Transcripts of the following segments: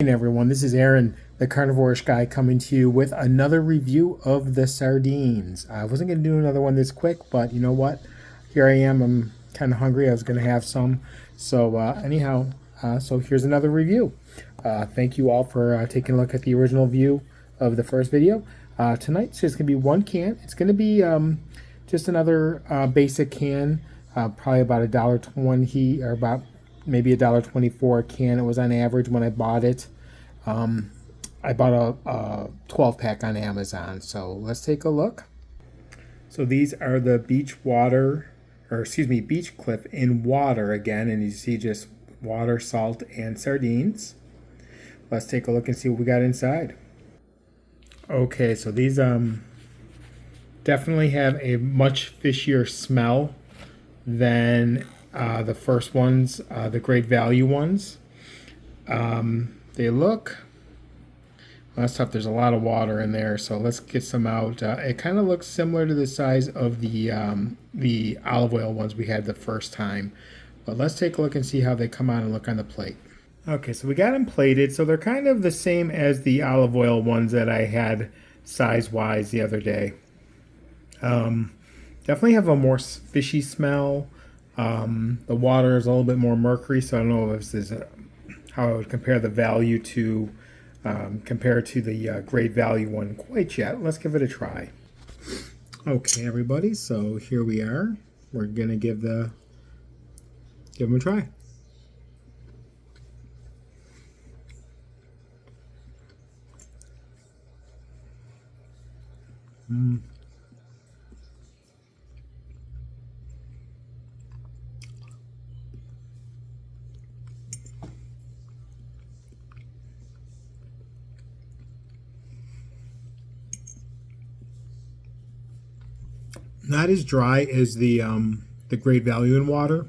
morning, everyone. This is Aaron, the carnivore-ish guy, coming to you with another review of the sardines. I wasn't going to do another one this quick, but you know what? Here I am. I'm kind of hungry. I was going to have some. So so here's another review. Thank you all for taking a look at the original view of the first video. Tonight's just going to be one can. It's going to be just another basic can, probably about $1.20 or about maybe $1.24 a can. It was on average when I bought it. I bought a 12-pack on Amazon. So let's take a look. So these are the beach cliff in water again, and you see just water, salt, and sardines. Let's take a look and see what we got inside. Okay, so these definitely have a much fishier smell than the first ones, the great value ones. They look, well, that's tough. There's a lot of water in there, so let's get some out. It kind of looks similar to the size of the olive oil ones we had the first time. But let's take a look and see how they come out and look on the plate. Okay, so we got them plated, so they're kind of the same as the olive oil ones that I had size-wise the other day. Definitely have a more fishy smell. The water is a little bit more mercury, so I don't know if this is how I would compare the value to compare to the great value one quite yet. Let's give it a try. Okay, everybody, so here we are. We're gonna give them a try. Not as dry as the great value in water.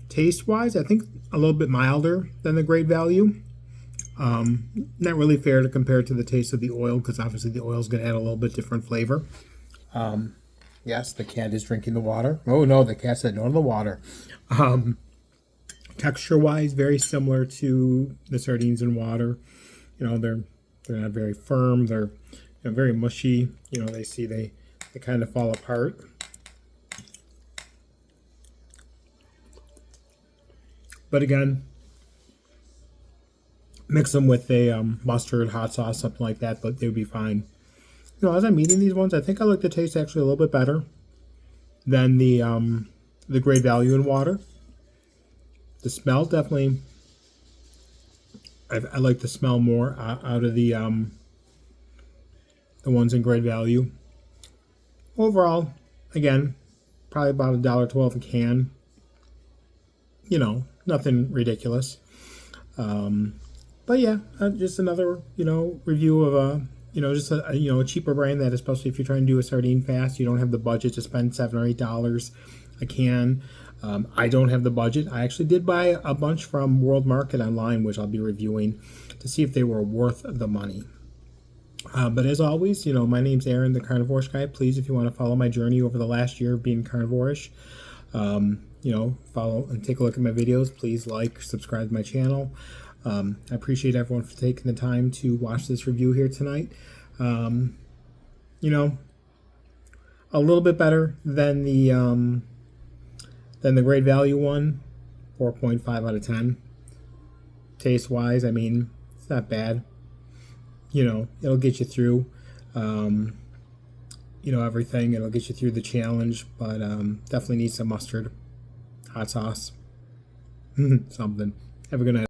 Taste wise, I think a little bit milder than the great value. Not really fair to compare to the taste of the oil, because obviously the oil is going to add a little bit different flavor. Yes, the cat is drinking the water. Oh no, the cat said no to the water. Texture wise, very similar to the sardines in water. You know, they're not very firm. They're very mushy. You know, they kind of fall apart. But again, mix them with a mustard, hot sauce, something like that, but they would be fine. You know, as I'm eating these ones, I think I like the taste actually a little bit better than the great value in water. The smell definitely, I like the smell more out of the ones in great value. Overall, again, probably about $1.12 a can. You know, nothing ridiculous. But yeah, just another, review of just a cheaper brand that, especially if you're trying to do a sardine fast, you don't have the budget to spend $7 or $8 a can. I don't have the budget. I actually did buy a bunch from World Market online, which I'll be reviewing to see if they were worth the money. But as always, my name's Aaron, the carnivore-ish guy. Please, if you want to follow my journey over the last year of being carnivore-ish, follow and take a look at my videos. Please like, subscribe to my channel. I appreciate everyone for taking the time to watch this review here tonight. A little bit better than the great value one, 4.5 out of 10. Taste wise, I mean, it's not bad. It'll get you through, everything. It'll get you through the challenge, but definitely need some mustard, hot sauce, something. Have a good night.